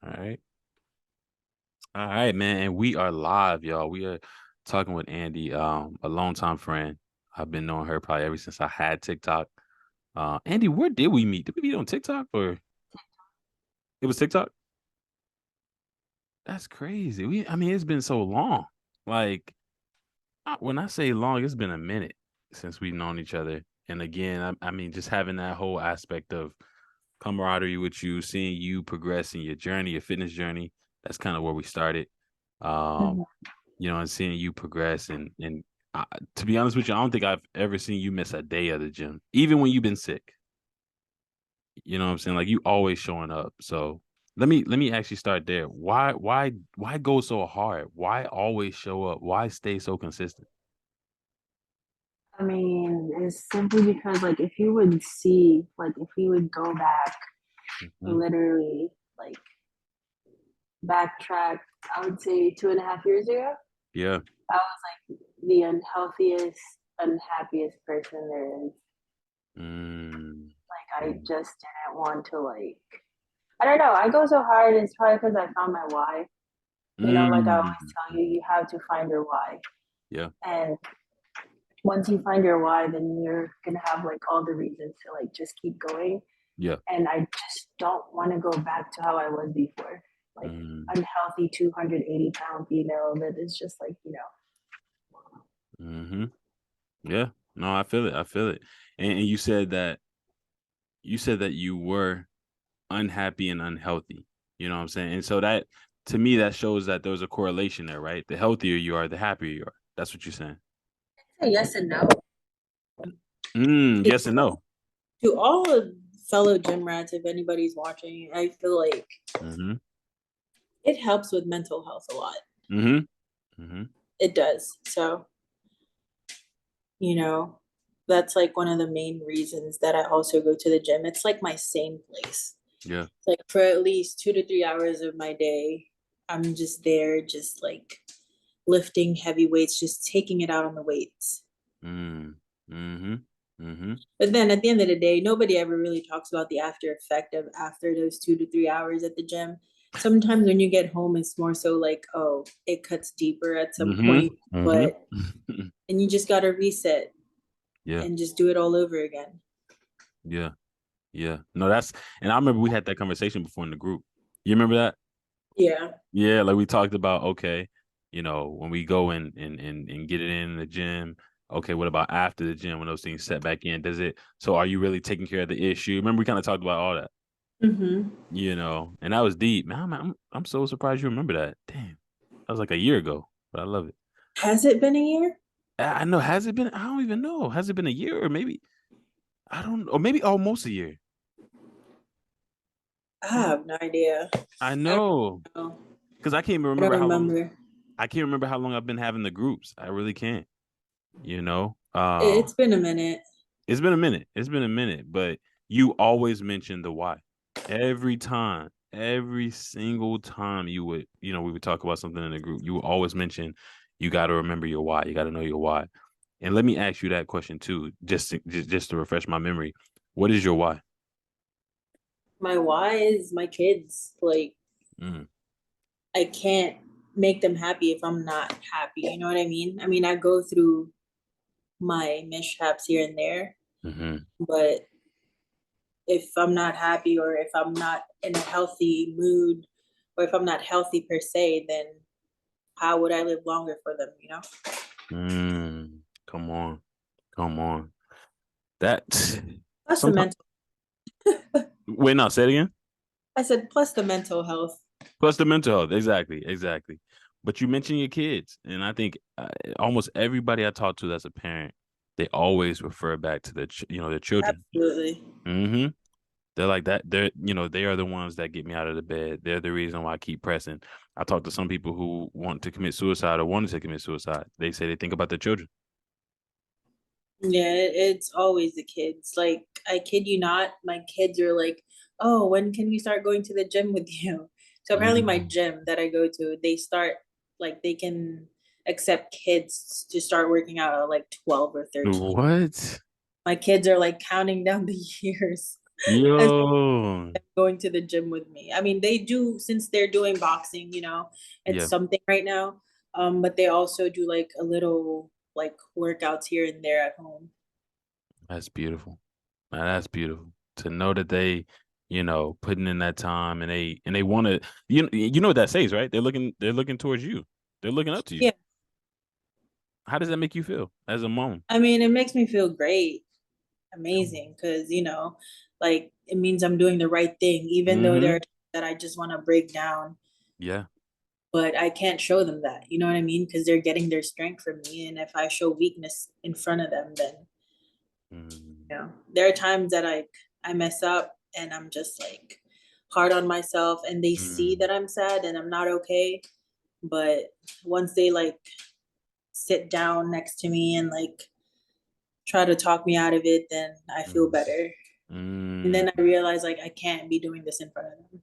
All right. All right, man. And we are live, y'all. We are talking with Andy, a longtime friend. I've been knowing her probably ever since I had TikTok. Andy, where did we meet? Did we meet on TikTok or it was TikTok? That's crazy. I mean, it's been so long. Like, when I say long, it's been a minute since we've known each other. And again, I mean, just having that whole aspect of camaraderie with you, seeing you progress in your journey, your fitness journey. That's kind of where we started. Um, Mhm. and seeing you progress and to be honest with you, I don't think I've ever seen you miss a day of the gym, even when you've been sick. You know what I'm saying? Like you always showing up. So let me actually start there. Why go so hard? Why always show up? Why stay so consistent? I mean, it's simply because, like, if you would see, like, if you would go back, Hmm. literally, like, backtrack, I would say 2.5 years ago, Yeah. I was like the unhealthiest, unhappiest person there is. Mm. Like, I just didn't want to, like, I don't know. I go so hard. It's probably because I found my why. Like I always Mm. tell you, you have to find your why. Yeah. And once you find your why, then you're going to have, like, all the reasons to, like, just keep going. Yeah. And I just don't want to go back to how I was before, like Mm. unhealthy 280-pound female that is just like. Hmm. Yeah. No, I feel it. I feel it. And you said that you were unhappy and unhealthy. You know what I'm saying? And so that to me that shows that there's a correlation there, right? The healthier you are, the happier you are. That's what you're saying. Yes and no. Yes and no. To all the fellow gym rats, if anybody's watching, I feel like Mm-hmm. it helps with mental health a lot. Mm-hmm. Mm-hmm. It does. So, you know, that's like one of the main reasons that I also go to the gym. It's like my same place. Yeah. Like for at least 2 to 3 hours of my day, I'm just there, just like lifting heavy weights, just taking it out on the weights. Mm. Mm-hmm. Mm-hmm. But then at the end of the day, nobody ever really talks about the after effect of after those 2 to 3 hours at the gym. Sometimes when you get home, it's more so like, oh, it cuts deeper at some Mm-hmm. point, but Mm-hmm. and you just gotta reset Yeah. and just do it all over again. Yeah. Yeah. No, that's and I remember we had that conversation before in the group. You remember that? Yeah. Yeah, like we talked about, okay, when we go and get it in the gym, okay, what about after the gym when those things set back in? So are you really taking care of the issue? Remember we kind of talked about all that, Mm-hmm. and that was deep. Man, I'm so surprised you remember that. Damn. That was like a year ago, but I love it. Has it been a year? I know, has it been? I don't even know. Has it been a year or maybe I don't or maybe almost a year. I have no idea. I I don't know. know. Because I can't even I don't remember how long remember. I can't remember how long I've been having the groups. I really can't, you know. It's been a minute. It's been a minute. It's been a minute, but you always mention the why. Every time, every single time we would talk about something in the group, you would always mention you got to remember your why. You got to know your why. And let me ask you that question too, just to refresh my memory. What is your why? My why is my kids. Like, Mm, I can't make them happy if I'm not happy. You know what I mean? I mean, I go through my mishaps here and there, hmm. but if I'm not happy or if I'm not in a healthy mood or if I'm not healthy per se, then how would I live longer for them? Come on, come on. That Plus the sometimes. mental. Wait, no, say it again. I said plus the mental health. Plus the mental health. Exactly. Exactly. But you mentioned your kids. And I think almost everybody I talk to that's a parent, they always refer back to their children. Absolutely. Hmm. They're like that. They are the ones that get me out of the bed. They're the reason why I keep pressing. I talk to some people who want to commit suicide or wanted to commit suicide. They say they think about their children. Yeah, it's always the kids. Like, I kid you not, my kids are like, oh, when can we start going to the gym with you? So apparently my Mm. gym that I go to, they start like they can accept kids to start working out at like 12 or 13. What? My kids are like counting down the years. as Yo. going to the gym with me. I mean, they do since they're doing boxing, it's Yeah, something right now. But they also do like a little like workouts here and there at home. that's beautiful. Man, that's beautiful. To know that they, putting in that time and they want to you know what that says, right? They're looking towards you. They're looking up to you. Yeah. How does that make you feel as a mom? I mean, it makes me feel great, amazing, because like it means I'm doing the right thing, even though there are Mm-hmm. times that I just want to break down, Yeah. but I can't show them that. You know what I mean? Because they're getting their strength from me, and if I show weakness in front of them, then Mm-hmm. there are times that I mess up and I'm just like hard on myself, and they see that I'm sad and I'm not okay. But once they like sit down next to me and like try to talk me out of it, then I feel better. And Mm-hmm. then I realize like I can't be doing this in front of them.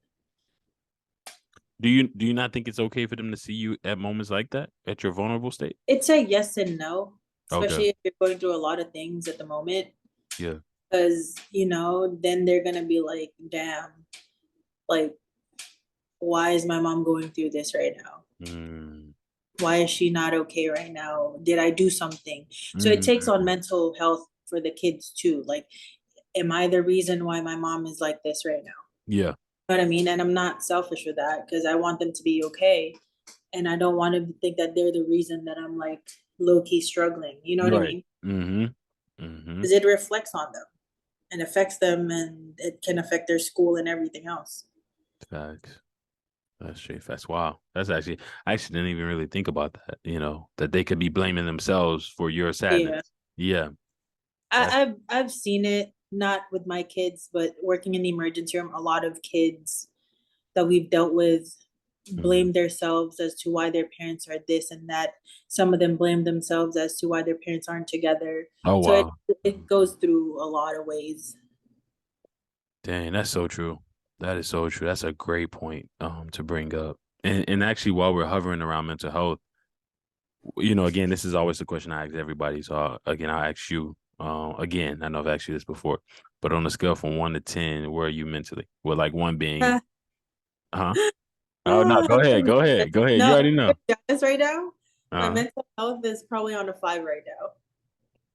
Do you not think it's okay for them to see you at moments like that, at your vulnerable state? It's a yes and no, Okay. especially if you're going through a lot of things at the moment. Yeah. Because, then they're going to be like, damn, like, why is my mom going through this right now? Mm-hmm. Why is she not okay right now? Did I do something? So it takes on Mm-hmm. mental health for the kids too. Like, am I the reason why my mom is like this right now? Yeah. You know what I mean? And I'm not selfish with that because I want them to be okay. And I don't want to think that they're the reason that I'm like low key struggling. You know what I Right. mean? Mm-hmm. Mm-hmm. Because it reflects on them and affects them, and it can affect their school and everything else. Facts. That's straight facts. Wow. I actually didn't even really think about that, that they could be blaming themselves for your Yeah. sadness. Yeah. That's I've seen it not with my kids, but working in the emergency room, a lot of kids that we've dealt with mhm. blame themselves as to why their parents are this and that. Some of them blame themselves as to why their parents aren't together. Oh So it wow. it goes through a lot of ways. Dang, that's so true. That is so true. That's a great point to bring up. And actually while we're hovering around mental health, again, this is always the question I ask everybody. So again, I'll ask you again. I know I've asked you this before, but on a scale from 1 to 10, where are you mentally? With like one being, huh? Oh no, go ahead, go ahead, go ahead. You No, already know. honest right now, my Uh, mental health is probably on a 5 right now.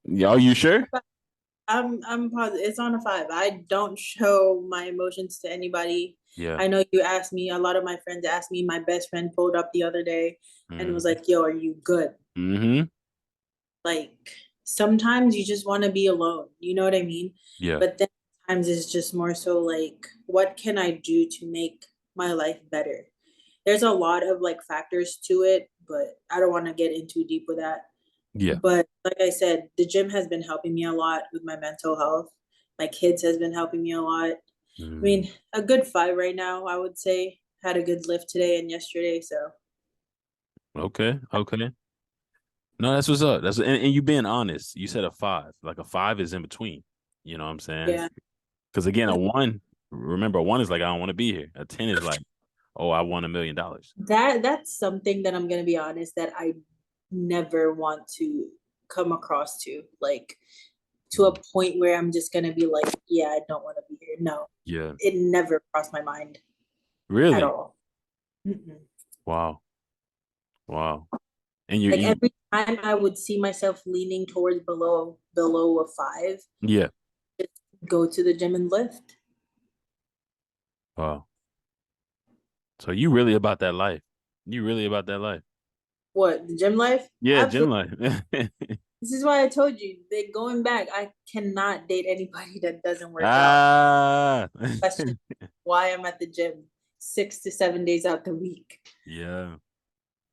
yeah, are you sure? I'm positive it's on a 5. I don't show my emotions to anybody. Yeah. I know you asked me, a lot of my friends asked me, my best friend pulled up the other day and was Mm-hmm. like, yo, are you good? Mm-hmm. Like sometimes you just want to be alone. You know what I mean? Yeah. But then sometimes it's just more so like, what can I do to make my life better? There's a lot of like factors to it, but I don't want to get in too deep with that. Yeah. But like I said, the gym has been helping me a lot with my mental health. My kids has been helping me a lot. I Mm. mean, a good 5 right now, I would say. Had a good lift today and yesterday, so Okay. Okay. No, that's what's up. And you being honest. You said a five. Like a five is in between. You know what I'm saying? yeah. Because again, a one, remember, a one is like, I don't want to be here. A 10 is like, oh, I won $1 million. That's something that I'm gonna be honest that I never want to come across to. Like to Mm. a point where I'm just gonna be like, yeah, I don't want to be here. No. Yeah. It never crossed my mind at Really? all. Mm-mm. Wow. Wow. And you, Like you, every time I would see myself leaning towards below a 5, yeah. just go to the gym and lift. Wow. So you really about that life. You really about that life. What, the gym life? Yeah, gym Absolutely. life. This is why I told you, they going back, I cannot date anybody that doesn't work out. Ah. Question why I'm at the gym 6 to 7 days out the week. Yeah.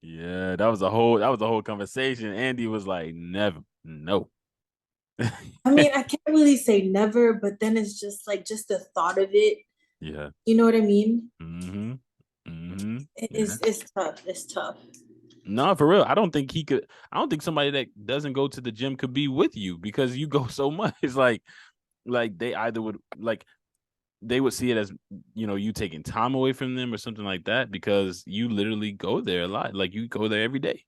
Yeah, that was a whole conversation. Andy was like, never, no. I mean, I can't really say never, but then it's just like just the thought of it. Yeah. You know what I mean? Mm-hmm. Mm-hmm. Yeah. It's tough. It's tough. No, for real. I don't think he could. I don't think somebody that doesn't go to the gym could be with you because you go so much. It's like they either would like they would see it as you taking time away from them or something like that because you literally go there a lot. Like you go there every day.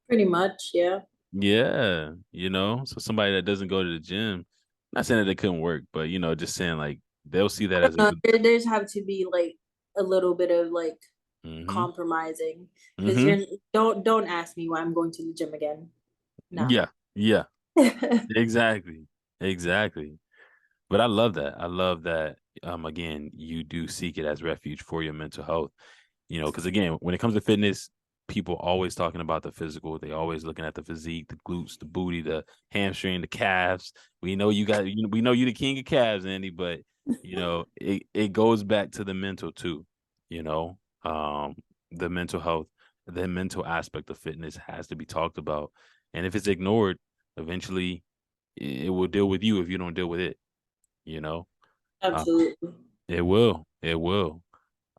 Pretty much, yeah. Yeah, so somebody that doesn't go to the gym. Not saying that it couldn't work, but just saying like they'll see that I as don't a know. good. There's have to be like a little bit of like Mm-hmm. compromising because Mm-hmm. don't ask me why I'm going to the gym again. Nah. Yeah. Yeah. Exactly. Exactly. But I love that. I love that. Again, you do seek it as refuge for your mental health. Because again, when it comes to fitness, people always talking about the physical. They always looking at the physique, the glutes, the booty, the hamstring, the calves. We know you got. We know you the king of calves, Andy. But it goes back to the mental too. You know, um, the mental health, the mental aspect of fitness has to be talked about. And if it's ignored, eventually it will deal with you if you don't deal with it. You know, uh, Absolutely. it will. It will.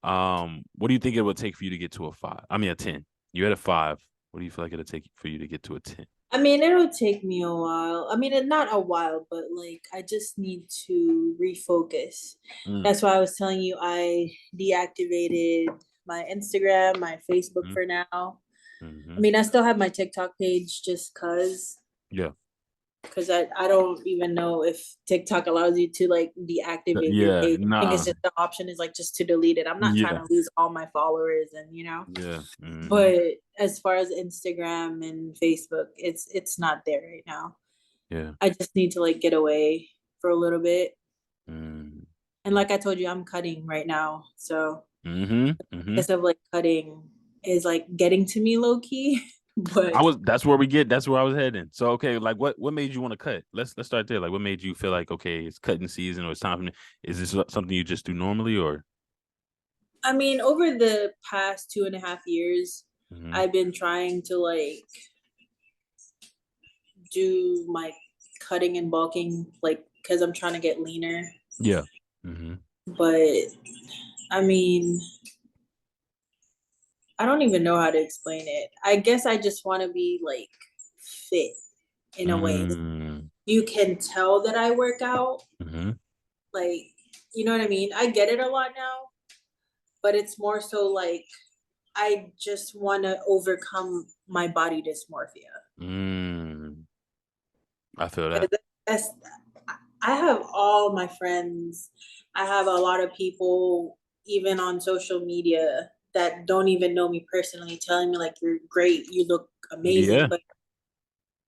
What do you think it would take for you to get to a 5? I mean, a 10. You're at a 5. What do you feel like it'll take for you to get to a 10? I mean, it'll take me a while. I mean, not a while, but like I just need to refocus. Mm, That's why I was telling you I deactivated my Instagram, my Facebook mm, for now. I mm-hmm. mean, I still have my TikTok page just Yeah. because I don't even know if TikTok allows you to like deactivate your Yeah. page. I think it's Nah. just the option is like just to delete it. I'm not trying Yeah. to lose all my followers and Yeah. Mm-hmm. but as far as Instagram and Facebook, it's not there right now. Yeah. I just need to like get away for a little bit. Mm-hmm. And like I told you, I'm cutting right now. So Mm-hmm. Mm-hmm. instead of like cutting is like getting to me low key. But That's where I was heading. So okay, like what made you want to cut? Let's start there. Like what made you feel like okay, it's cutting season or it's time for me? Is this something you just do normally or? I mean, over the past 2.5 years, Mm-hmm. I've been trying to like do my cutting and bulking, like because I'm trying to get leaner. Yeah. Mm-hmm. But I mean, I don't even know how to explain it. I guess I just want to be like fit in a way. Mm-hmm. You can tell that I work out, Mm-hmm. like, you know what I mean? I get it a lot now, but it's more so like I just want to overcome my body dysmorphia. Mm. I feel that. That's, I have all my friends, I have a lot of people, even on social media, that don't even know me personally, telling me, like, you're great, you look amazing, Yeah. but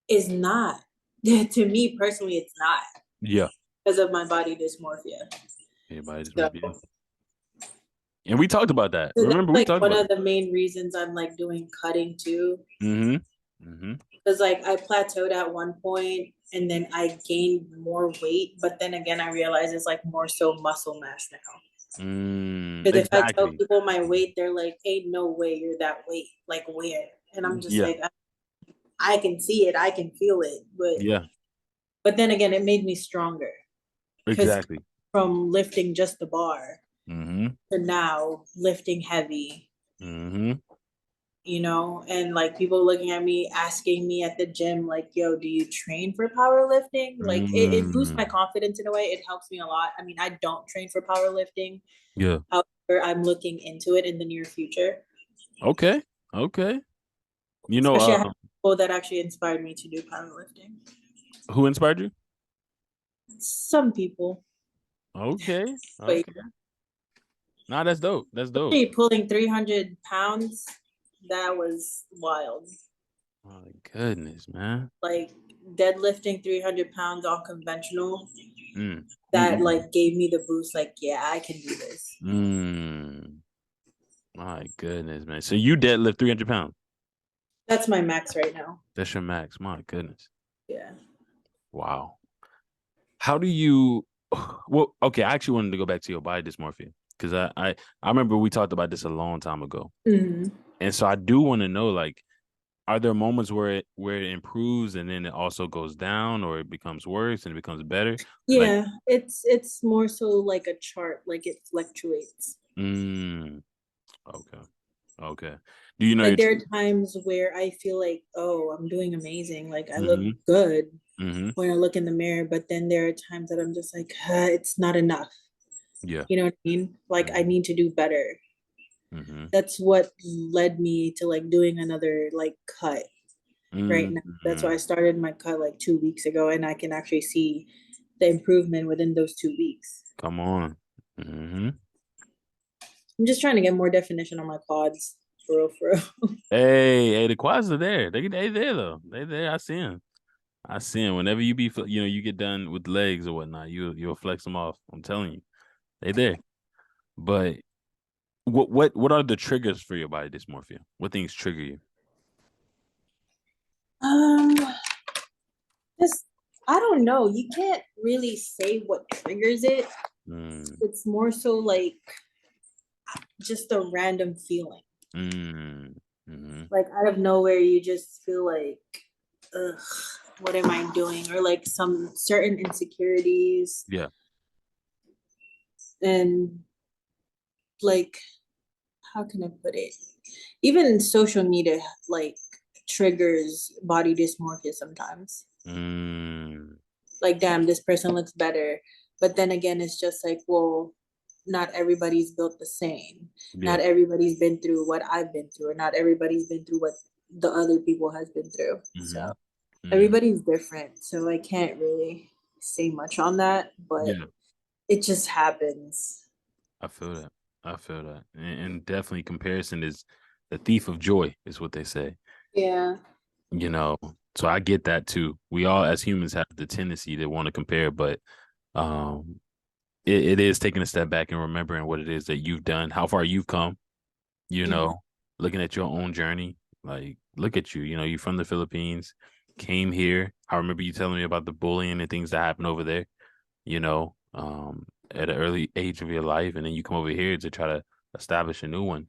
it's not. To me personally, it's not Yeah. because of my body dysmorphia. Everybody just So might be. And we talked about that. so that's Remember, we like talked one about of that. the main reasons I'm like doing cutting too. Mm-hmm. Mm-hmm. Because like I plateaued at one point and then I gained more weight, but then again I realized it's like more so muscle mass now. Because if I tell Exactly. people my weight, they're like, "Ain't no way you're that weight. Like where?" And I'm just Yeah. like, I can see it, I can feel it, Yeah. but then again, it made me stronger because Exactly. from lifting just the bar Mm-hmm. to now lifting heavy, Mm-hmm. and like people looking at me, asking me at the gym, like, yo, do you train for powerlifting? Like it boosts my Mm. confidence in a way. It helps me a lot. I mean, I don't train for powerlifting. Yeah. However, I'm looking into it in the near future. Okay. Okay. You know, Especially I have people that actually inspired me to do powerlifting. who inspired you? Some people. Okay. But Okay. Nah, that's dope. That's dope. especially pulling 300 pounds, that was wild. My goodness, man. Like deadlifting 300 pounds on conventional, Mm. that Mm-mm. like gave me the boost, like, yeah, I can do this. Mm. My goodness, man. So you deadlift 300 pounds. That's my max right now. That's your max. My goodness. Yeah. Wow. How do you well, okay, I actually wanted to go back to your body dysmorphia because I remember we talked about this a long time ago. Mm-hmm. And so I do want to know like are there moments where it improves and then it also goes down or it becomes worse and it becomes better? Like Yeah, it's more so like a chart, like it fluctuates. mm, okay. Okay. Do you know Like your there are times where I feel like, oh, I'm doing amazing, like I look mm-hmm, good mm-hmm, when I look in the mirror, but then there are times that I'm just like, it's not enough. yeah. You know what I mean? Like I Mm-hmm, need to do better. mm-hmm, That's what led me to like doing another like cut right now. That's why I mm-hmm. started my cut like 2 weeks ago, and I can actually see the improvement within those 2 weeks. Come on. Mm-hmm. I'm just trying to get more definition on my quads, for real, for real. Hey, the quads are there. They there though. They there. I see them. I see them. Whenever you get done with legs or whatnot, you'll flex them off. I'm telling you, they there. But what are the triggers for your body dysmorphia? What things trigger you? Um, just I don't know. You can't really say what triggers it. Mm, It's more so like just a random feeling. mm, mm-hmm. Like out of nowhere, you just feel like, ugh, what am I doing? Or like some certain insecurities Yeah. and like, how can I put it? Even social media like triggers body dysmorphia sometimes. Mm, Like, damn, this person looks better. But then again, it's just like, well, not everybody's built the same. yeah. Not everybody's been through what I've been through, or not everybody's been through what the other people has been through. Mm-hmm. So Mm, everybody's different. So I can't really say much on that, but yeah. it just happens. I feel that. I feel that. And definitely comparison is the thief of joy, is what they say. Yeah. You know, so I get that too. We all as humans have the tendency to want to compare, but um it is taking a step back and remembering what it is that you've done, how far you've come, you Mm-hmm. know, looking at your own journey. Like, look at you, you're from the Philippines, came here. I remember you telling me about the bullying and things that happened over there, at an early age of your life, and then you come over here to try to establish a new one.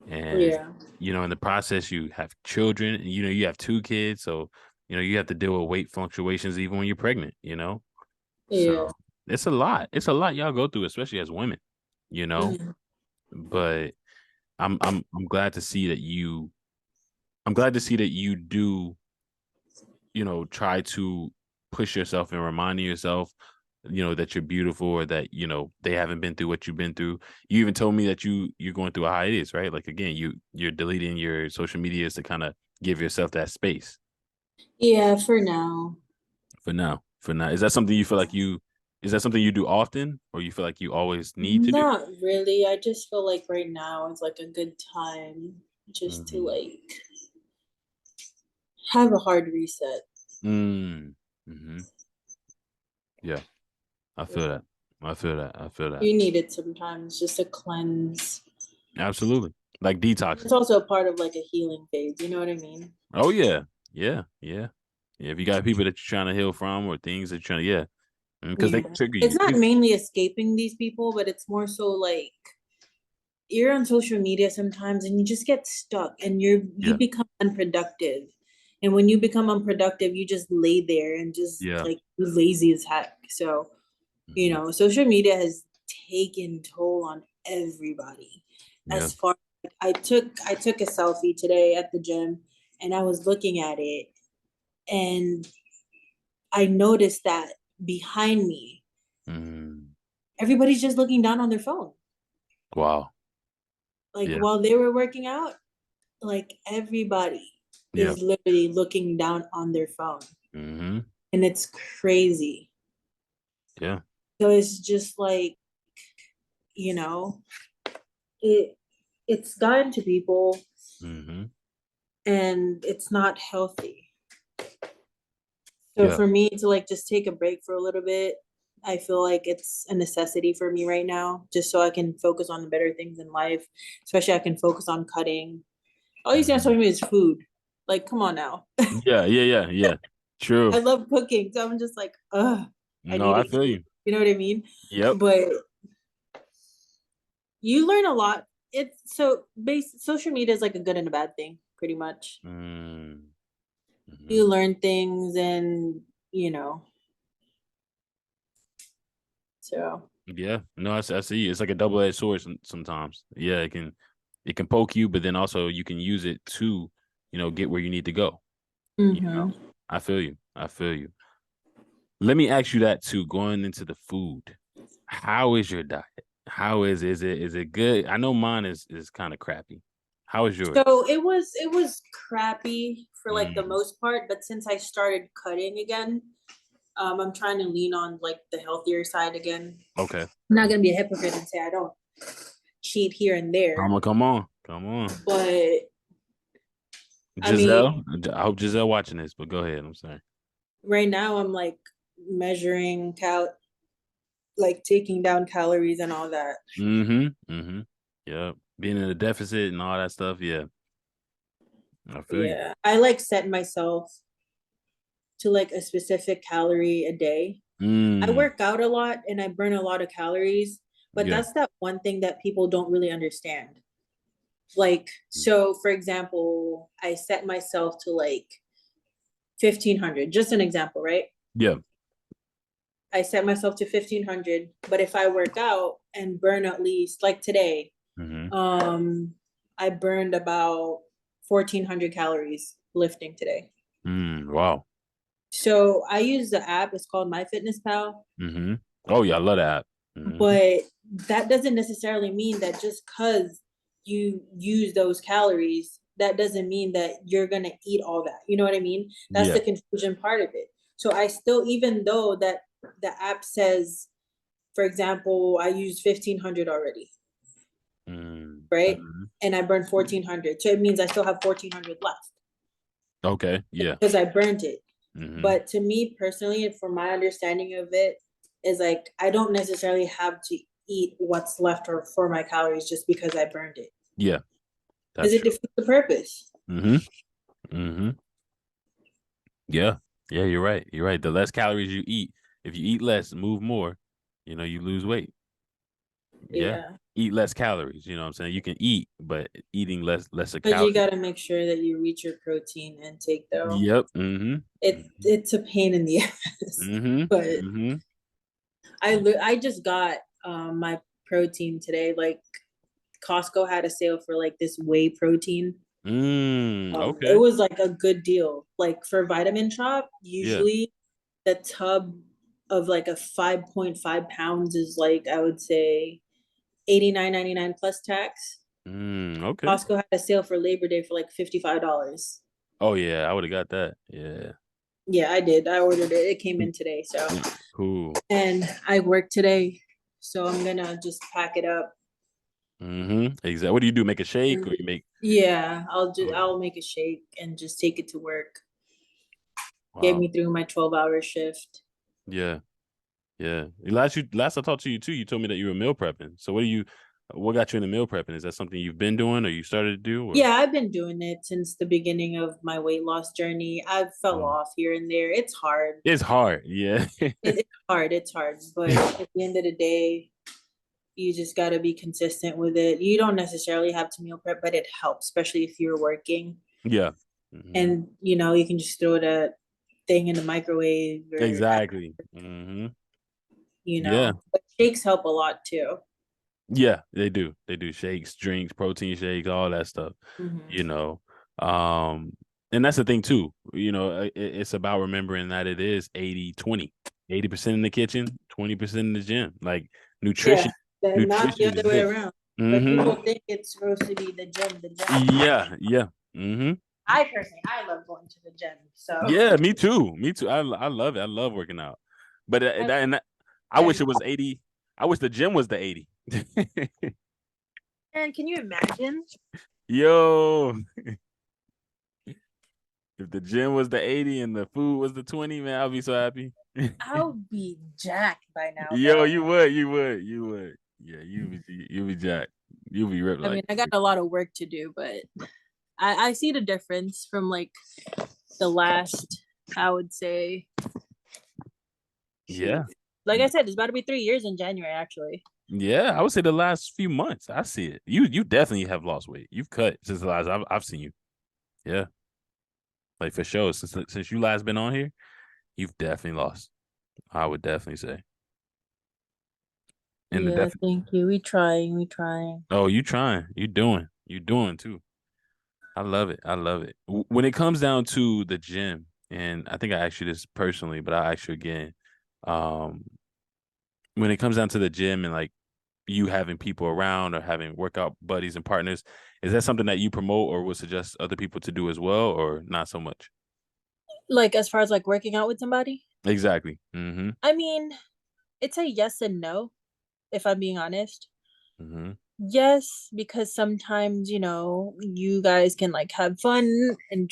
And Yeah. in the process, you have children, and you have 2 kids, so you have to deal with weight fluctuations even when you're pregnant. Yeah. So it's a lot. It's a lot y'all go through, especially as women, you know. Mm-hmm. But I'm glad to see that I'm glad to see that you do, try to push yourself and reminding yourself, that you're beautiful, or that, they haven't been through what you've been through. You even told me that you're going through a hiatus, right? Like, again, you're deleting your social medias to kind of give yourself that space Yeah, for now. for now. For now. Is that something you do often, or you feel like you always need to do? Not really. I just feel like right now is like a good time just to Mm-hmm. like have a hard reset. Mm-hmm. Yeah, I feel Yeah. that. I feel that. I feel that. You need it sometimes just to cleanse. Absolutely. Like It's detoxing. also a part of like a healing phase. You know what I mean? Oh yeah. Yeah. Yeah. Yeah. If you got people that you're trying to heal from, or things that you're trying to, yeah. Because they Yeah. can trigger It's you. not mainly escaping these people, but it's more so like you're on social media sometimes and you just get stuck and you Yeah. become unproductive. And when you become unproductive, you just lay there and just Yeah. like lazy as heck. So, Hmm. social media has taken toll on everybody. Yeah. As far I took a selfie today at the gym and I was looking at it and I noticed that behind me, Mm. everybody's just looking down on their phone. Wow. Like Yeah. while they were working out, like everybody Yeah. is literally looking down on their phone. Hmm. And it's crazy. Yeah. So it's just like, you know, it it's gotten to people Hmm. and it's not healthy. So Yeah. for me to like just take a break for a little bit, I feel like it's a necessity for me right now, just so I can focus on the better things in life. Especially I can focus on cutting. All you see on Hmm. social media is food. Like, come on now. Yeah. Yeah. Yeah. Yeah. I True. love cooking. So I'm just like, I No, need I to feel eat. you. You know what I mean? Yep. But you learn a lot. It's so base social media is like a good and a bad thing, pretty much. Mm-hmm. You learn things and you know, so Yeah, no, I see. It's like a double-edged sword sometimes. Yeah, it can poke you, but then also you can use it to, get where you need to go. You know, mm-hmm. I feel you. I feel you. Let me ask you that too. Going into the food, how is your diet? How is it good? I know mine is kind of crappy. How is yours? So it was crappy for like the Mm, most part, but since I started cutting again, I'm trying to lean on like the healthier side again. Okay. I'm not gonna be a hypocrite and say I don't cheat here and there, Come on, come on. but I mean, Giselle, I hope Giselle watching this, but go ahead. I'm sorry. right now I'm like measuring like taking down calories and all that. Mm-hmm. Mm-hmm. Yeah. Being in a deficit and all that stuff. Yeah. I feel you. Yeah, I like set myself to like a specific calorie a day. I Mm. work out a lot and I burn a lot of calories, but Yeah. that's that one thing that people don't really understand. Like, so for example, I set myself to like 1500, just an example, right? Yeah. I set myself to 1500, but if I work out and burn at least like today, Mm-hmm. I burned about 1400 calories lifting today. Wow. So I use the app, it's called MyFitnessPal. Mm-hmm. Oh yeah, I love that. Mm-hmm. But that doesn't necessarily mean that just because you use those calories, that doesn't mean that you're going to eat all that. You know what I mean? That's Yeah. the confusion part of it. So I still, even though that the app says, for example, I used 1500 already, right? Mm-hmm. And I burned 1400. So it means I still have 1400 left Okay. Yeah. because I burned it. Mm-hmm. But to me personally, and from my understanding of it, is like I don't necessarily have to eat what's left or for my calories just because I burned it. Yeah. That's Because it true. defeats the purpose. Mm-hmm. Mm-hmm. Yeah. Yeah, you're right. You're right. The less calories you eat, if you eat less, move more, you lose weight. Yeah. Yeah. Eat less calories. You know what I'm saying? You can eat, but eating less of But you calories. gotta make sure that you reach your protein intake though. Yep. Mm-hmm. It's a pain in the ass. Mm-hmm. But Mm-hmm. I just got my protein today. Like Costco had a sale for like this whey protein. It Okay. was like a good deal. Like for Vitamin Shop, Yeah. usually the tub of like a 5.5 pounds is like I would say 89.99 plus tax. Okay. Costco had a sale for Labor Day for like $55. Oh yeah, I would have got that. Yeah. Yeah, I did. I ordered it. It came in today. So, Yeah. Cool. and I work today. So I'm gonna just pack it up. Exactly. What do you do? Make a shake or And you make yeah, oh, I'll make a shake and just take it to work. Get wow. me through my 12-hour shift. Yeah. Yeah. Last I talked to you too, you told me that you were meal prepping. So what got you into meal prepping? Is that something you've been doing or you started to do or Yeah, I've been doing it since the beginning of my weight loss journey. I fell oh, off here and there. It's hard. it's hard. Yeah. It's hard. It's hard. But at the end of the day, you just got to be consistent with it. You don't necessarily have to meal prep, but it helps, especially if you're working. Yeah. hmm And, you can just throw that thing in the microwave or, Exactly. Yeah. But shakes help a lot too. Yeah, they do. They do shakes, drinks, protein shakes, all that stuff. You Mm-hmm. know, um, and that's the thing too. It's about remembering that it is 80-20. 80% in the kitchen, 20% in the gym. Like Yeah, nutrition, and not the nutrition other is way big. around. But Mm-hmm. people think it's supposed to be the gym, the gym. Yeah, yeah. Mm-hmm. I personally, I love going to the gym. So Yeah, me too. Me too. I love it. I love working out. But I I wish it was 80. I wish the gym was the 80. and can you imagine? Yo, if the gym was the 80 and the food was the 20, man, I'd be so happy. I'll be jacked by now, Yo, bro. you would. Yeah, you be jacked. You be ripped I mean, like I got a lot of work to do, but I see the difference from like the last, I would say, shoot. yeah. Like I said, it's about to be 3 years in January, actually. Yeah, I would say the last few months. I see it. You definitely have lost weight. You've cut since the last I've seen you. Yeah. Like for sure. Since you last been on here, you've definitely lost. I would definitely say. And the Yeah, def thank you. We trying, we trying. oh, you trying. You doing too. I love it. I love it. When it comes down to the gym, and I think I asked you this personally, but I'll ask you again. Um, when it comes down to the gym and like you having people around or having workout buddies and partners, is that something that you promote or would suggest other people to do as well, or not so much? Like as far as like working out with somebody? Exactly. Mm-hmm. I mean, it's a yes and no, if I'm being honest. Mm-hmm. Yes, because sometimes, you guys can like have fun and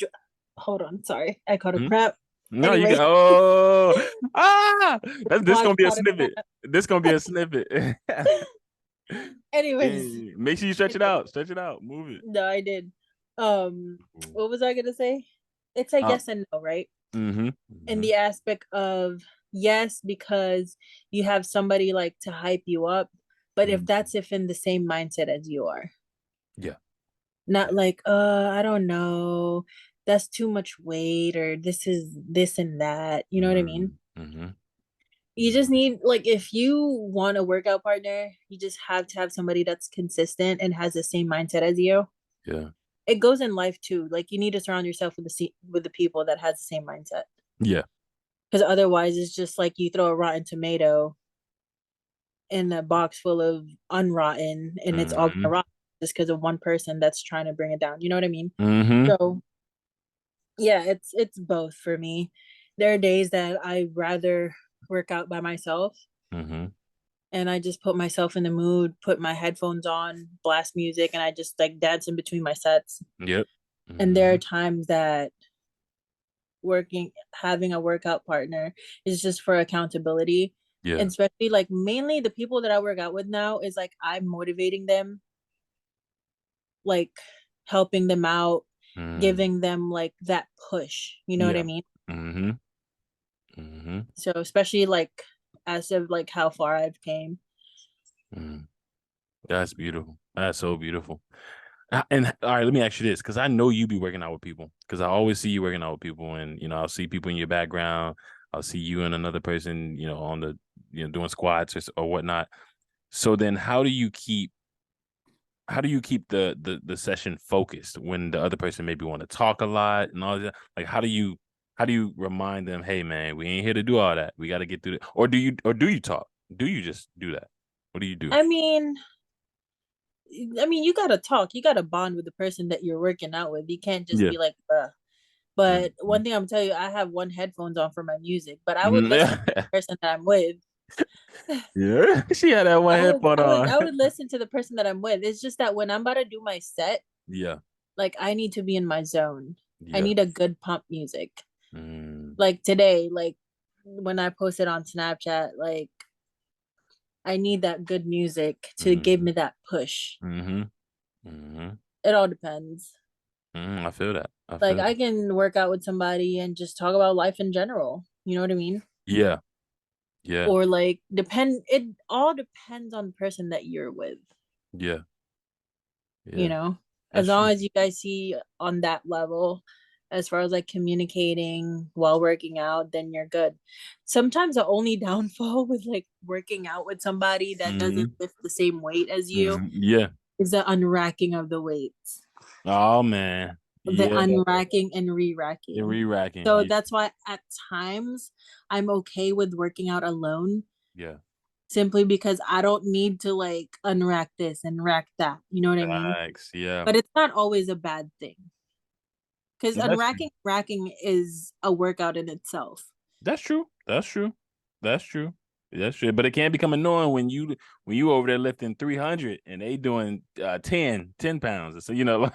hold on, sorry. I caught a Mm-hmm. crap. No, you Anyway, can. Oh, ah, this watch gonna be a caught a snippet. crap. This gonna be a snippet. Anyways, Yeah, make sure you stretch it out. Stretch it out. Move it. no, I did. What was I gonna say? It's a Uh, yes and no, right? mm-hmm. In Mm-hmm. the aspect of yes, because you have somebody like to hype you up, but Mm-hmm. if in the same mindset as you are. Yeah. Not Yeah. like, I don't know, that's too much weight, or this is this and that. You know what I mean? Mm-hmm. Mm-hmm. You just need, like, if you want a workout partner, you just have to have somebody that's consistent and has the same mindset as you. Yeah. It goes in life too. Like, you need to surround yourself with the people that has the same mindset. Yeah. Because otherwise, it's just like you throw a rotten tomato in a box full of unrotten, and it's all Mm-hmm. gonna rot just because of one person that's trying to bring it down. You know what I mean? Mm-hmm. So yeah, it's both for me. There are days that I rather work out by myself, Mm-hmm. and I just put myself in the mood, put my headphones on, blast music, and I just like dance in between my sets. Yep. And there Mm-hmm. are times that having a workout partner is just for accountability. And Yeah. especially like mainly the people that I work out with now is like I'm motivating them, like helping them out, Mm-hmm. giving them like that push. You know what I Yeah. mean? Mm-hmm. Mm-hmm. So especially like as of like how far I've came. Mm. That's beautiful. That's so beautiful. And all right, let me ask you this, because I know you be working out with people, because I always see you working out with people, and I'll see people in your background. I'll see you and another person, on the, doing squats or whatnot. So then, how do you keep the session focused when the other person maybe want to talk a lot and all that? Like, how do you remind them, hey man, we ain't here to do all that. We got to get through it. Or do you talk? Do you just do that? What do you do? I mean, you gotta talk. You gotta bond with the person that you're working out with. You can't just Yeah. be like, Ugh. But Mhm. one thing I'm telling you, I have one headphones on for my music, but I would listen to Mhm. the person that I'm with. Yeah, she had that one headphone on. I would listen to the person that I'm with. It's just that when I'm about to do my set, Yeah, like I need to be in my zone. I yeah. need a good pump music. Mm, Like today, like when I posted on Snapchat, like I need that good music to give mm, me that push. mm-hmm, mm-hmm, It all depends. I feel that. I Like feel I that. can work out with somebody and just talk about life in general. You know what I mean? Yeah, yeah, Or like it all depends on the person that you're with, yeah, you yeah. know? As That's long true. as you guys see on that level, as far as like communicating while working out, then you're good. Sometimes the only downfall with like working out with somebody that doesn't Mm-hmm, lift the same weight as you mm-hmm. Yeah. is the unracking of the weights. Oh man. The Yeah. unracking and You're re-racking. re-racking. So Yeah. that's why at times I'm okay with working out alone, Yeah. simply because I don't need to like unrack this and rack that. You know what I mean? Facts. Yeah. But it's not always a bad thing, because No, that's true. unracking racking is a workout in itself. That's true. That's true. That's true. That's true. But it can become annoying when you over there lifting 300 and they doing 10 pounds. So like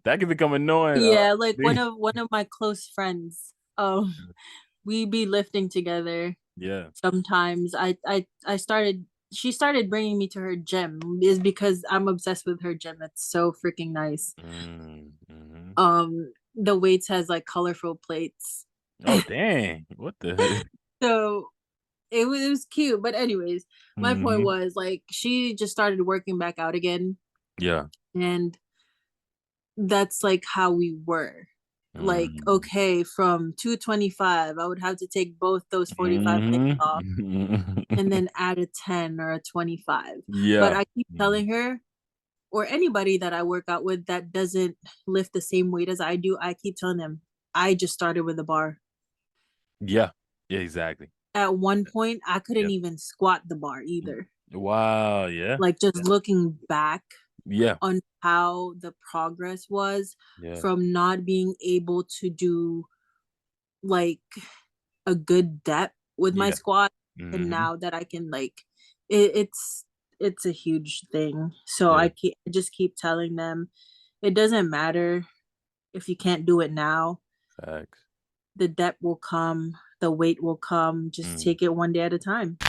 that can become annoying. Yeah, like one of my close friends, we be lifting together Yeah. sometimes. I started She started bringing me to her gym is because I'm obsessed with her gym. It's so freaking nice. Mm-hmm. The weights has like colorful plates. Oh dang. What the So it was cute. But anyways, my point hmm was like she just started working back out again, Yeah. and that's like how we were. Like, Mm-hmm. okay, from 225, I would have to take both those 45 plates off and then add a 10 or a 25. But Yeah. I keep Mhm. telling her, or anybody that I work out with that doesn't lift the same weight as I do, I keep telling them, I just started with a bar. Yeah. Yeah, exactly. At one point, I couldn't Yeah. even squat the bar either. Wow. Yeah. Like, just looking back Yeah. on how the progress was Yeah. from not being able to do like a good depth with my Yeah. squat, and Hmm. now that I can like it's it's a huge thing. So Yeah. I just keep telling them it doesn't matter if you can't do it now. Facts. The depth will come, the weight will come. Just Mm. take it one day at a time.